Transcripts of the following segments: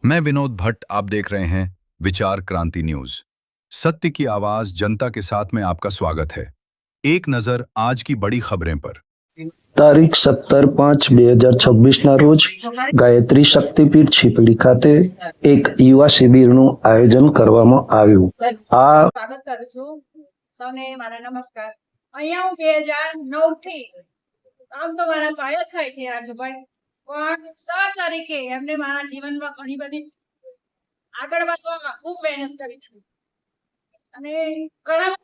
मैं विनोद भट्ट, आप देख रहे हैं विचार क्रांति न्यूज। सत्य की आवाज जनता के साथ में आपका स्वागत है। एक नजर आज की बड़ी खबरें पर। તારીખ 17/5/2026 રોજ ગાયત્રી શક્તિપીઠ છીપડી ખાતે એક યુવા શિબિરનું આયોજન કરવામાં આવ્યું। સ્વાગત કરું છું સૌને મારા નમસ્કાર। અહીંયા હું 2009 થી આમ તો મારા પાયો થાય છે રાજુભાઈ, પણ 7 તારીખે એમને મારા જીવનમાં ઘણી બધી આગળ વધવામાં ખૂબ મહેનત કરી છે અને ઘણા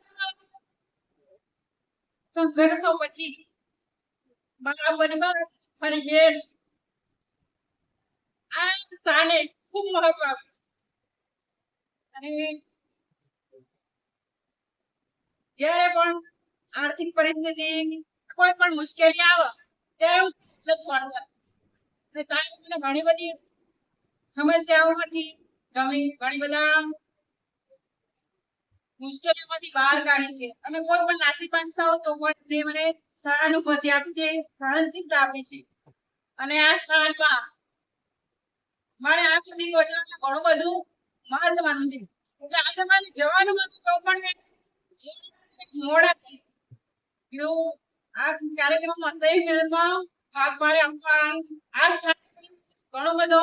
સંઘર્ષો પછી મારા બનગર મારી બેન આ સ્થાને ખૂબ મહત્વ આપ્યું અને જ્યારે પણ આર્થિક પરિસ્થિતિ કોઈ પણ મુશ્કેલી આવે ત્યારે હું ઘણી બધી સમસ્યાઓમાંથી ઘણી બધા મુશ્કેલીઓમાંથી બહાર કાઢી છે અને કોઈ પણ નાસીપાસ થાવ તો પણ મને સહાનુભૂતિ આપી છે, સહનશીલતા આપી છે અને આ સ્થાનમાં મારે આ સુધી પહોંચવાનું ઘણું બધું મહત્વનું છે। એટલે આજે મારે જવાનું હતું તો પણ મેં મોડા થઈશ એવું આ કાર્યક્રમમાં સહી મિલનમાં ભાગ મારે આપવા આ સ્થાને ઘણો બધો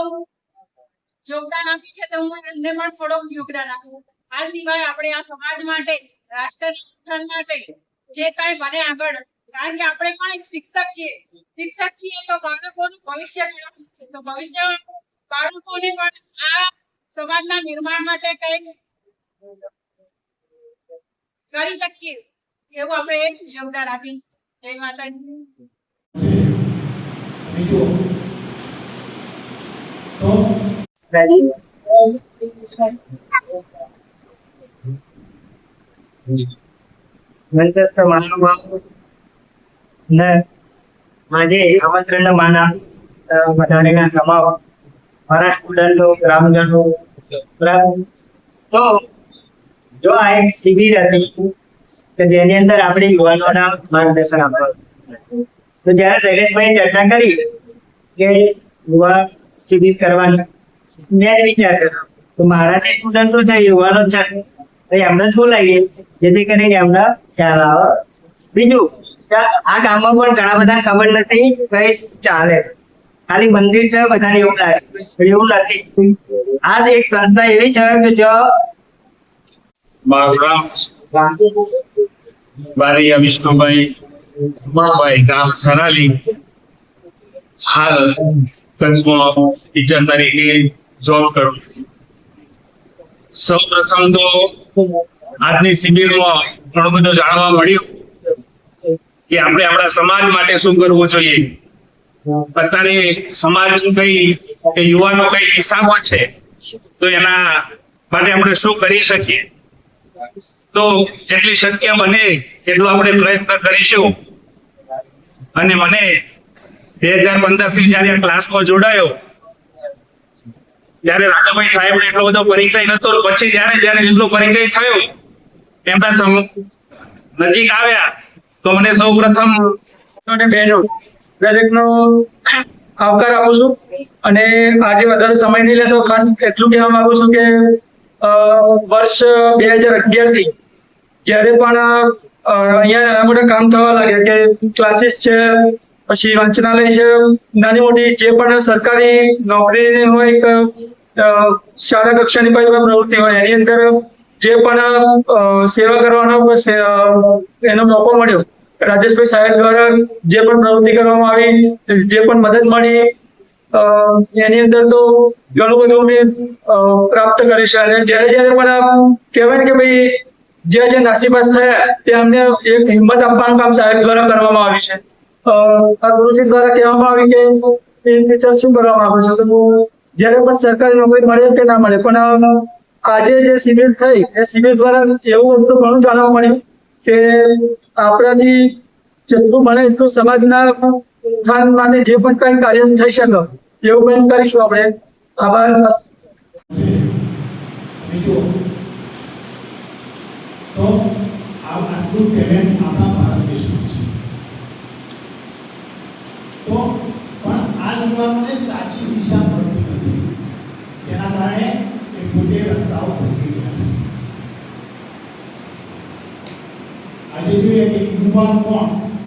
યોગદાન આપ્યું છે તો હું એમને પણ થોડુંક યોગદાન આપું। આ સિવાય આપણે આ સમાજ માટે, રાષ્ટ્ર ઉત્થાન માટે જે કાંઈ બને આગળ, કારણ કે આપણે પણ એક શિક્ષક છીએ તો બાળકોનું ભવિષ્ય મેળવવું છે, તો ભવિષ્ય બાળકોને પણ આ સમાજના નિર્માણ માટે કંઈક કરી શકીએ એવું આપણે એક યોગદાન આપીશ। જય માતાજી। મંચસ્થ મહાનુભાવો ને આજે આમંત્રણને માન આપી વધારેના તમામ મારા સ્ટુડન્ટો, ગ્રામજનો, તો જો આ એક શિબિર હતી કે જેની અંદર આપણે યુવાનોના માર્ગદર્શન આપવાનું, તો જ્યારે શૈલેષભાઈ ચર્ચા કરી કે યુવા શિબિર કરવાની, મેં જ વિચાર કર્યો તો મારા જે સ્ટુડન્ટો છે, યુવાનો છે, એમને જ બોલાવીએ જેથી કરીને એમને ખ્યાલ આવે। બીજું આ ગામમાં પણ ઘણા બધા ખબર નથી કઈ ચાલે છે, ખાલી મંદિર છે બધાને એવું લાગે, એવું નથી। આ એક સંસ્થા એવી છે કે જો મારું નામ બારૈયા વિષ્ણુભાઈ ઉમાભાઈ, ગામ સરાલી, હાલ કચ્છમાં ટીચર તરીકે જોબ કરું છું। સૌ પ્રથમ તો આજની શિબિરમાં ઘણું બધું જાણવા મળ્યું કે આપણે આપણા સમાજ માટે શું કરવું જોઈએ, અત્યારે સમાજનું કઈ યુવાનો કઈ દિશામાં છે તો એના માટે આપણે શું કરી શકીએ। તો જેટલી શક્ય બને એટલું આપણે પ્રયત્ન કરીશું। અને મને 2015 થી જયારે ક્લાસમાં જોડાયો ત્યારે રાજુભાઈ સાહેબ એટલો બધો પરિચય નતો, પછી જયારે એટલો પરિચય થયો એમના નજીક આવ્યા તો મને સૌ પ્રથમ બહેનો દરેકનો આવકાર આપું છું અને આજે વધારે સમય નહીં લેતો ખાસ એટલું કહેવા માંગુ છું કે વર્ષ 2011 થી જ્યારે પણ અહીંયા મોટા કામ થવા લાગ્યા કે ક્લાસીસ છે, પછી વાંચનાલય છે, નાની મોટી જે પણ સરકારી નોકરી હોય કે શાળા કક્ષાની કોઈ પણ પ્રવૃત્તિ હોય એની અંદર જે પણ સેવા કરવાનો એનો મોકો મળ્યો, રાજેશભાઈ સાહેબ દ્વારા જે પણ પ્રવૃત્તિ કરવામાં આવી, જે પણ મદદ મળી એની અંદર તો ઘણું બધું મેં પ્રાપ્ત કર્યું છે। અને જ્યારે પણ કહેવાય ને કે ભાઈ જે નાસીપાસ થયા તે અમને એક હિંમત આપવાનું કામ સાહેબ દ્વારા કરવામાં આવ્યું છે। આ ગુરુજી દ્વારા કહેવામાં આવ્યું કે ઇન ફ્યુચર શું કરવામાં આવે છે, તો જ્યારે પણ સરકારી નોકરી મળે કે ના મળે, પણ આજે જે શિબિર થઈ એ શિબિર દ્વારા એવું વસ્તુ ઘણું જાણવા મળ્યું કે આપણાથી જેટલું બને એટલું સમાજના ઉત્થાન માટે જે પણ કઈ કાર્ય થઈ શકે એવું કંઈ કરીશું આપણે। આભાર। તો આટલું ટેલેન્ટ આપણા ભારત દેશમાં છે, તો પણ આ યુવાનોને સાચી દિશા મળતી નથી, જેના કારણે એ પોતે રસ્તાઓ ભટકી ગયા છે. આજે જોઈએ કે યુવા કોણ